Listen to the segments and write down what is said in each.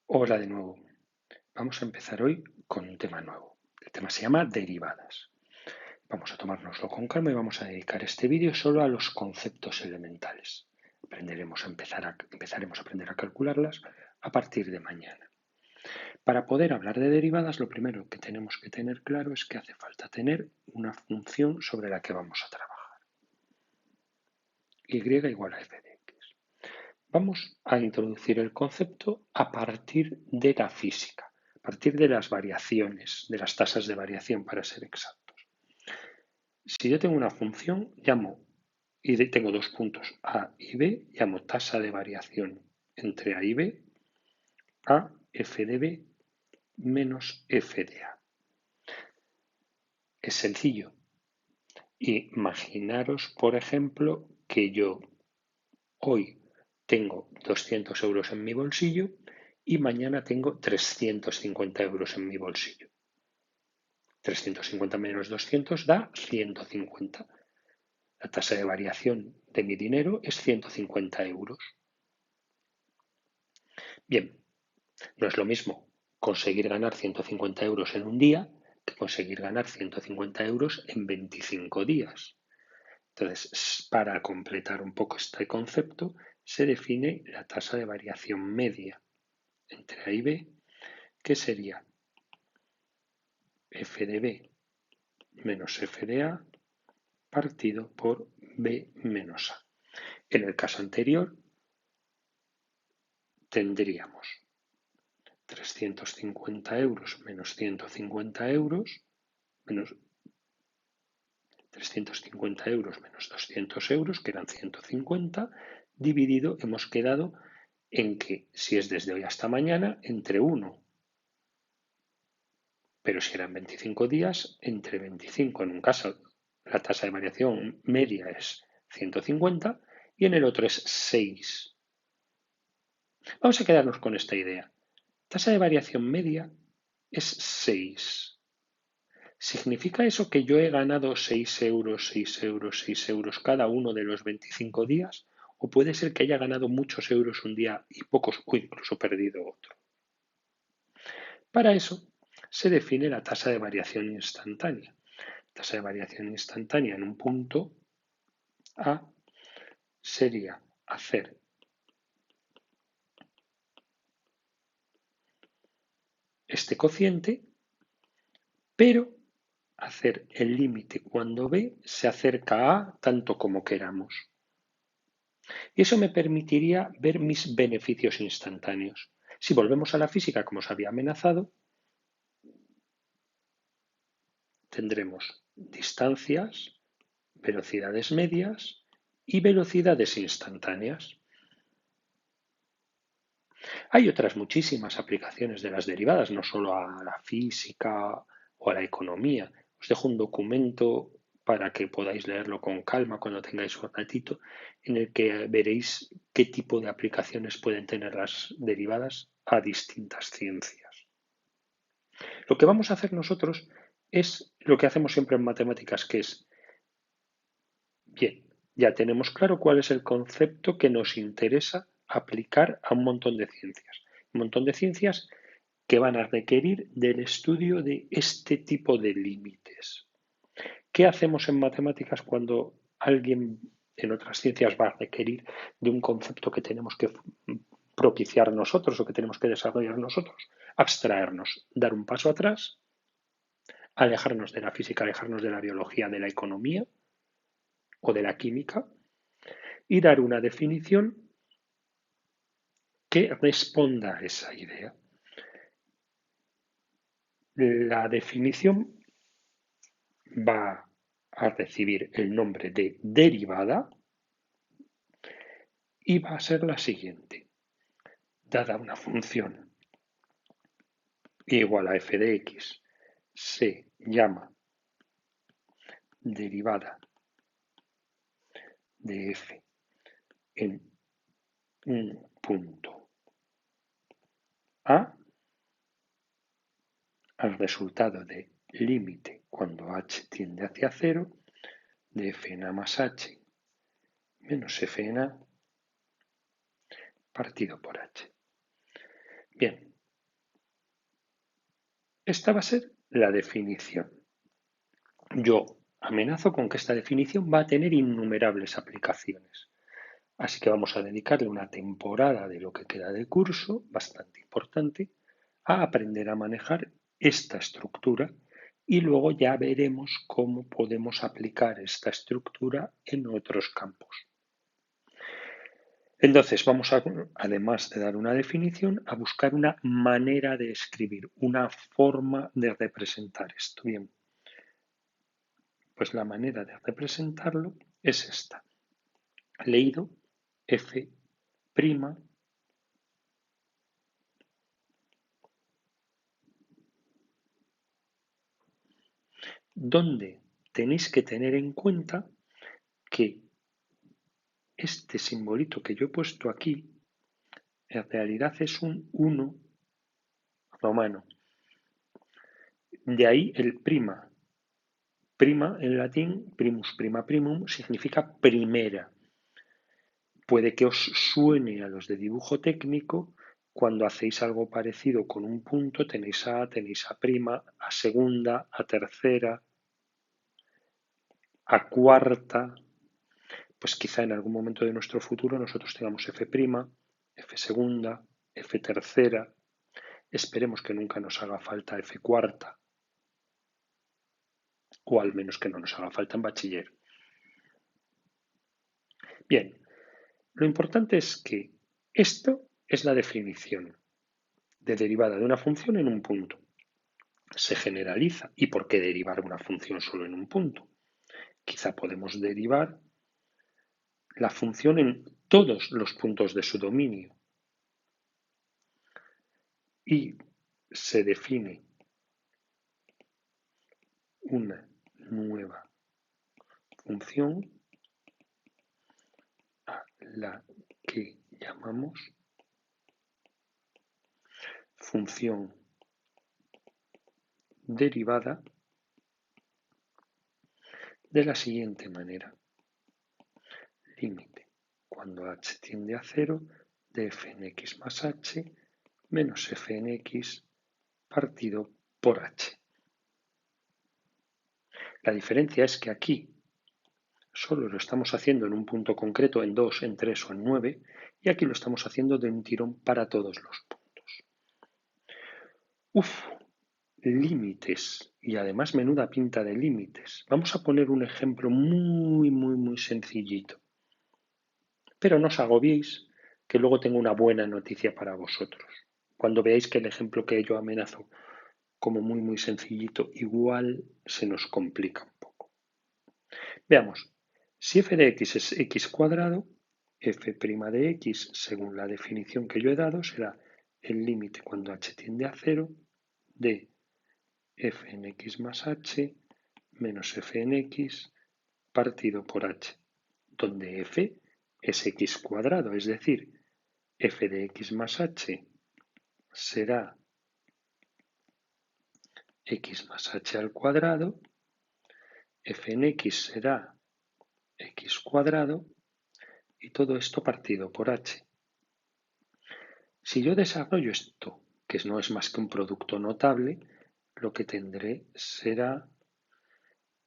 Hola de nuevo. Vamos a empezar hoy con un tema nuevo. El tema se llama derivadas. Vamos a tomárnoslo con calma y vamos a dedicar este vídeo solo a los conceptos elementales. Empezaremos a aprender a calcularlas a partir de mañana. Para poder hablar de derivadas, lo primero que tenemos que tener claro es que hace falta tener una función sobre la que vamos a trabajar. Y igual a f de x. Vamos a introducir el concepto a partir de la física, a partir de las variaciones, de las tasas de variación para ser exactos. Si yo tengo una función, tengo dos puntos A y B, llamo tasa de variación entre A y B a f de B menos f de A. Es sencillo. Imaginaros, por ejemplo, que yo hoy tengo 200 euros en mi bolsillo y mañana tengo 350 euros en mi bolsillo. 350 menos 200 da 150. La tasa de variación de mi dinero es 150 euros. Bien, no es lo mismo conseguir ganar 150 euros en un día que conseguir ganar 150 euros en 25 días. Entonces, para completar un poco este concepto, se define la tasa de variación media entre A y B, que sería f de B menos f de A partido por B menos A. En el caso anterior tendríamos 350 euros menos 150 euros, menos 350 euros menos 200 euros, que eran 150, dividido, hemos quedado en que si es desde hoy hasta mañana, entre 1. Pero si eran 25 días, entre 25. En un caso, la tasa de variación media es 150 y en el otro es 6. Vamos a quedarnos con esta idea. Tasa de variación media es 6. ¿Significa eso que yo he ganado 6 euros, 6 euros, 6 euros cada uno de los 25 días? ¿O puede ser que haya ganado muchos euros un día y pocos o incluso perdido otro? Para eso se define la tasa de variación instantánea. Tasa de variación instantánea en un punto A sería hacer este cociente, pero hacer el límite cuando B se acerca a A tanto como queramos. Y eso me permitiría ver mis beneficios instantáneos. Si volvemos a la física como os había amenazado, tendremos distancias, velocidades medias y velocidades instantáneas. Hay otras muchísimas aplicaciones de las derivadas, no solo a la física o a la economía. Os dejo un documento para que podáis leerlo con calma cuando tengáis un ratito, en el que veréis qué tipo de aplicaciones pueden tener las derivadas a distintas ciencias. Lo que vamos a hacer nosotros es lo que hacemos siempre en matemáticas, que es, bien, ya tenemos claro cuál es el concepto que nos interesa aplicar a un montón de ciencias. Un montón de ciencias que van a requerir del estudio de este tipo de límites. ¿Qué hacemos en matemáticas cuando alguien en otras ciencias va a requerir de un concepto que tenemos que propiciar nosotros o que tenemos que desarrollar nosotros? Abstraernos, dar un paso atrás, alejarnos de la física, alejarnos de la biología, de la economía o de la química y dar una definición que responda a esa idea. La definición va a recibir el nombre de derivada y va a ser la siguiente. Dada una función igual a f de x, se llama derivada de f en un punto A al resultado de límite cuando h tiende hacia 0 de f en a más h menos f en a partido por h. Bien, Esta va a ser la definición. Yo amenazo con que esta definición va a tener innumerables aplicaciones. Así que vamos a dedicarle una temporada de lo que queda de curso, bastante importante, a aprender a manejar esta estructura y luego ya veremos cómo podemos aplicar esta estructura en otros campos. Entonces vamos a, además de dar una definición, a buscar una manera de escribir, una forma de representar esto. Bien, pues la manera de representarlo es esta. Leído F', donde tenéis que tener en cuenta que este simbolito que yo he puesto aquí en realidad es un 1 romano. De ahí el prima. Prima en latín, primus prima primum, significa primera. Puede que os suene a los de dibujo técnico cuando hacéis algo parecido con un punto, tenéis a prima, a segunda, a tercera, a cuarta. Pues quizá en algún momento de nuestro futuro nosotros tengamos F', F segunda, F tercera. Esperemos que nunca nos haga falta F cuarta, o al menos que no nos haga falta en bachiller. Bien, lo importante es que esto es la definición de derivada de una función en un punto. Se generaliza. ¿Y por qué derivar una función solo en un punto? Quizá podemos derivar la función en todos los puntos de su dominio. Y se define una nueva función a la que llamamos función derivada de la siguiente manera. Límite cuando h tiende a 0 de f en x más h menos f en x partido por h. La diferencia es que aquí solo lo estamos haciendo en un punto concreto, en 2, en 3 o en 9, y aquí lo estamos haciendo de un tirón para todos los puntos. Límites, y además menuda pinta de límites. Vamos a poner un ejemplo muy sencillito. Pero no os agobiéis, que luego tengo una buena noticia para vosotros. Cuando veáis que el ejemplo que yo amenazo como muy sencillito, igual se nos complica un poco. Veamos, si f de x es x cuadrado, f' de x, según la definición que yo he dado, será el límite cuando h tiende a 0 de f en x más h menos f en x partido por h, donde f es x cuadrado, es decir, f de x más h será x más h al cuadrado, f en x será x cuadrado y todo esto partido por h. Si yo desarrollo esto, que no es más que un producto notable, lo que tendré será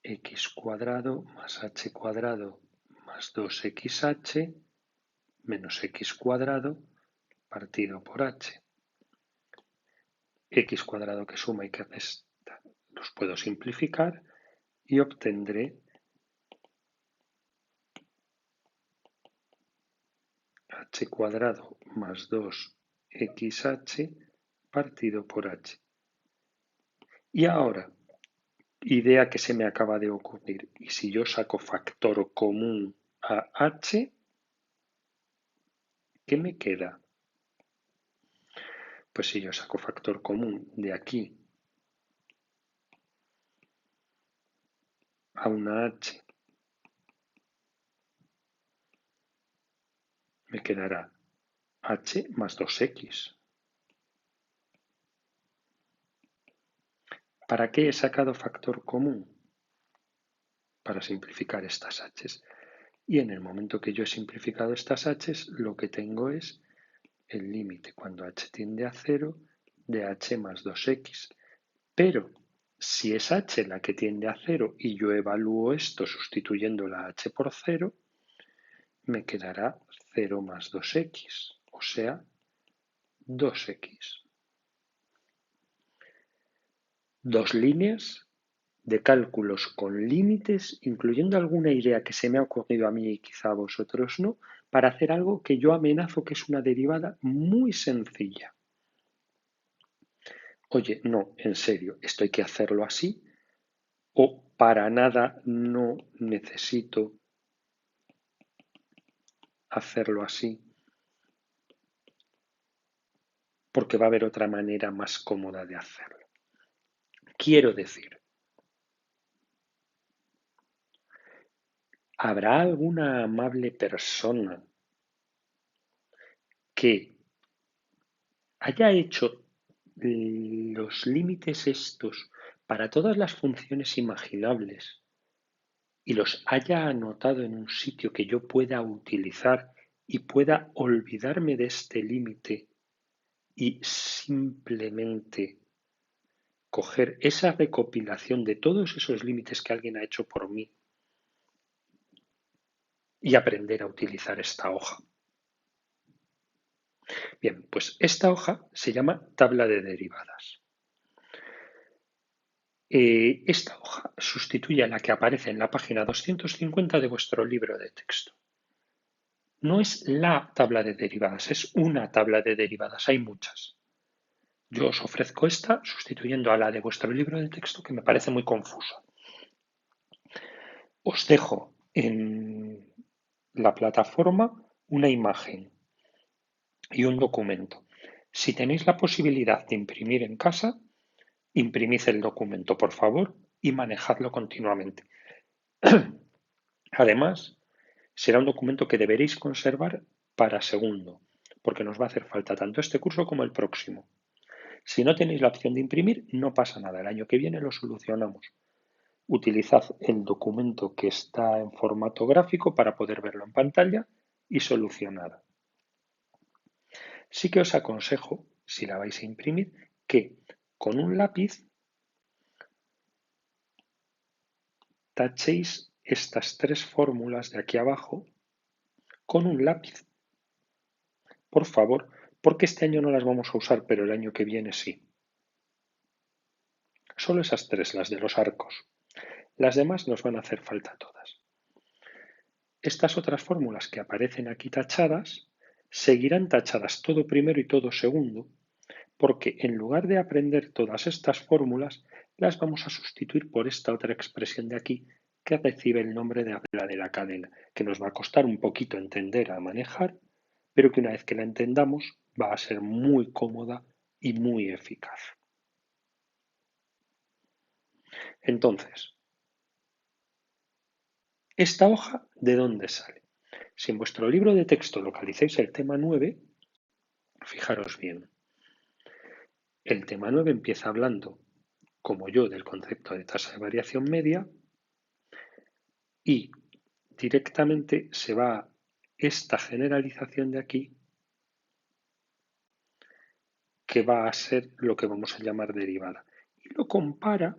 x cuadrado más h cuadrado más 2xh menos x cuadrado partido por h. X cuadrado que suma y que resta los puedo simplificar y obtendré h cuadrado más 2xh partido por h. Y ahora, idea que se me acaba de ocurrir, y si yo saco factor común a h, ¿qué me queda? Pues si yo saco factor común de aquí a una h, me quedará h más 2x. ¿Para qué he sacado factor común? Para simplificar estas h's. Y en el momento que yo he simplificado estas h's, lo que tengo es el límite cuando h tiende a 0 de h más 2x. Pero si es h la que tiende a cero y yo evalúo esto sustituyendo la h por cero, me quedará 0 más 2x, o sea, 2x. Dos líneas de cálculos con límites, incluyendo alguna idea que se me ha ocurrido a mí y quizá a vosotros no, para hacer algo que yo amenazo que es una derivada muy sencilla. Oye, no, en serio, ¿esto hay que hacerlo así? ¿O para nada no necesito hacerlo así? Porque va a haber otra manera más cómoda de hacerlo. Quiero decir, ¿habrá alguna amable persona que haya hecho los límites estos para todas las funciones imaginables y los haya anotado en un sitio que yo pueda utilizar y pueda olvidarme de este límite y simplemente coger esa recopilación de todos esos límites que alguien ha hecho por mí y aprender a utilizar esta hoja? Bien, pues esta hoja se llama tabla de derivadas. Esta hoja sustituye a la que aparece en la página 250 de vuestro libro de texto. No es la tabla de derivadas, es una tabla de derivadas, hay muchas. Yo os ofrezco esta sustituyendo a la de vuestro libro de texto, que me parece muy confuso. Os dejo en la plataforma una imagen y un documento. Si tenéis la posibilidad de imprimir en casa, imprimid el documento, por favor, y manejadlo continuamente. Además, será un documento que deberéis conservar para segundo, porque nos va a hacer falta tanto este curso como el próximo. Si no tenéis la opción de imprimir, no pasa nada. El año que viene lo solucionamos. Utilizad el documento que está en formato gráfico para poder verlo en pantalla y solucionar. Sí que os aconsejo, si la vais a imprimir, que con un lápiz tachéis estas tres fórmulas de aquí abajo con un lápiz. Por favor, porque este año no las vamos a usar, pero el año que viene sí. Solo esas tres, las de los arcos. Las demás nos van a hacer falta todas. Estas otras fórmulas que aparecen aquí tachadas seguirán tachadas todo primero y todo segundo, porque en lugar de aprender todas estas fórmulas, las vamos a sustituir por esta otra expresión de aquí que recibe el nombre de la de la cadena, que nos va a costar un poquito entender a manejar, pero que una vez que la entendamos va a ser muy cómoda y muy eficaz. Entonces, ¿esta hoja de dónde sale? Si en vuestro libro de texto localizáis el tema 9, fijaros bien. El tema 9 empieza hablando, como yo, del concepto de tasa de variación media y directamente se va a esta generalización de aquí, que va a ser lo que vamos a llamar derivada. Y lo compara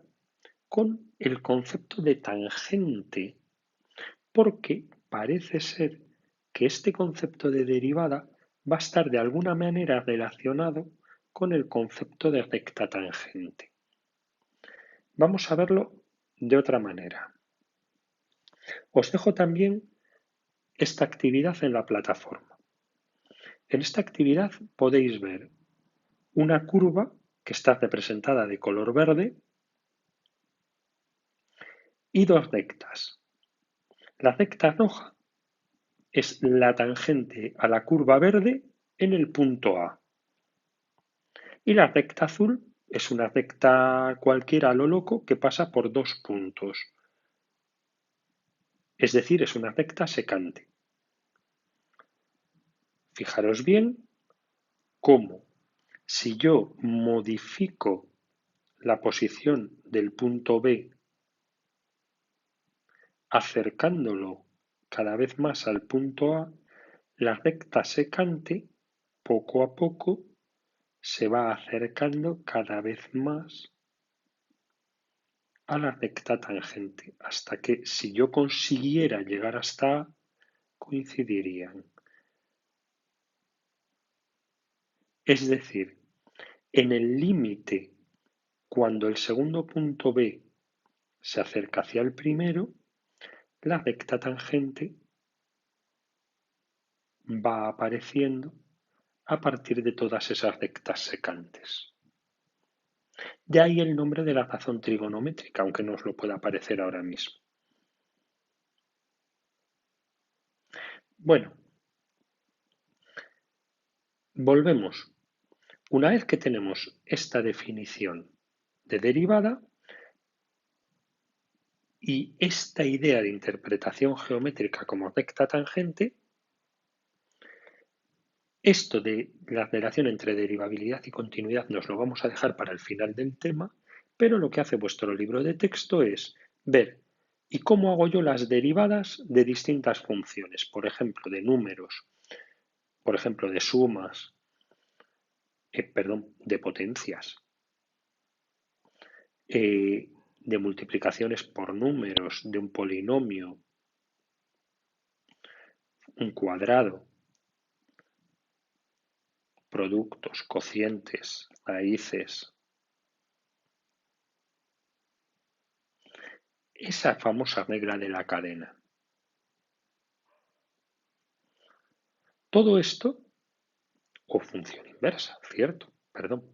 con el concepto de tangente, porque parece ser que este concepto de derivada va a estar de alguna manera relacionado con el concepto de recta tangente. Vamos a verlo de otra manera. Os dejo también esta actividad en la plataforma. En esta actividad podéis ver una curva que está representada de color verde y dos rectas. La recta roja es la tangente a la curva verde en el punto A. Y la recta azul es una recta cualquiera a lo loco que pasa por dos puntos. Es decir, es una recta secante. Fijaros bien cómo si yo modifico la posición del punto B acercándolo cada vez más al punto A, la recta secante poco a poco se va acercando cada vez más a la recta tangente, hasta que si yo consiguiera llegar hasta A, coincidirían. Es decir, en el límite, cuando el segundo punto B se acerca hacia el primero, la recta tangente va apareciendo a partir de todas esas rectas secantes. De ahí el nombre de la razón trigonométrica, aunque no os lo pueda parecer ahora mismo. Bueno, volvemos. Una vez que tenemos esta definición de derivada y esta idea de interpretación geométrica como recta tangente, esto de la relación entre derivabilidad y continuidad nos lo vamos a dejar para el final del tema, pero lo que hace vuestro libro de texto es ver ¿y cómo hago yo las derivadas de distintas funciones? Por ejemplo, de números, por ejemplo, de sumas, de potencias, de multiplicaciones por números, de un polinomio, un cuadrado, productos, cocientes, raíces. Esa famosa regla de la cadena. Todo esto, o función inversa, cierto, perdón,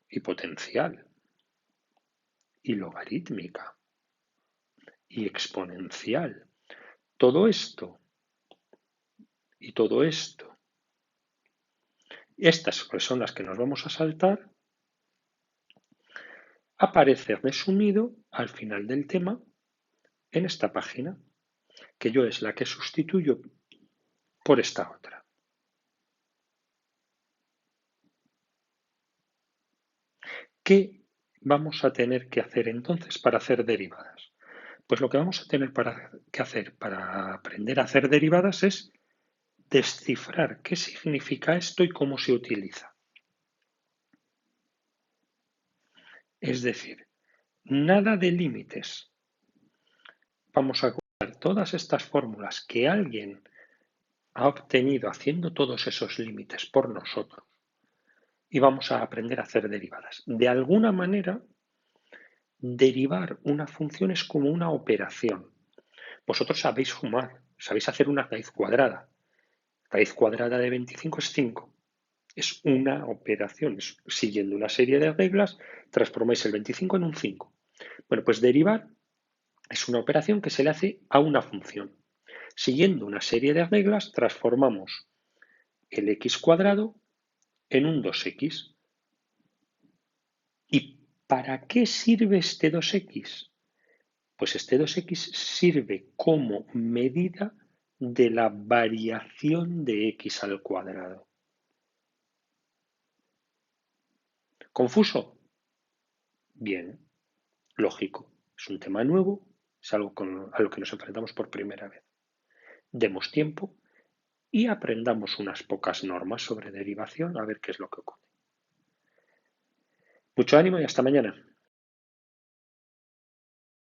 y potencial, y logarítmica, y exponencial. Todo esto y todo esto, estas son las que nos vamos a saltar, aparece resumido al final del tema en esta página, que yo es la que sustituyo por esta otra. ¿Qué vamos a tener que hacer entonces para hacer derivadas? Pues lo que vamos a tener que hacer para aprender a hacer derivadas es descifrar qué significa esto y cómo se utiliza. Es decir, nada de límites. Vamos a coger todas estas fórmulas que alguien ha obtenido haciendo todos esos límites por nosotros y vamos a aprender a hacer derivadas. De alguna manera, derivar una función es como una operación. Vosotros sabéis sumar, sabéis hacer una raíz cuadrada. Raíz cuadrada de 25 es 5. Es una operación, siguiendo una serie de reglas, transformáis el 25 en un 5. Bueno, pues derivar es una operación que se le hace a una función. Siguiendo una serie de reglas, transformamos el x cuadrado en un 2x. ¿Y para qué sirve este 2x? Pues este 2x sirve como medida de la variación de x al cuadrado. ¿Confuso? Bien, lógico. Es un tema nuevo, es algo a lo que nos enfrentamos por primera vez. Demos tiempo y aprendamos unas pocas normas sobre derivación a ver qué es lo que ocurre. Mucho ánimo y hasta mañana.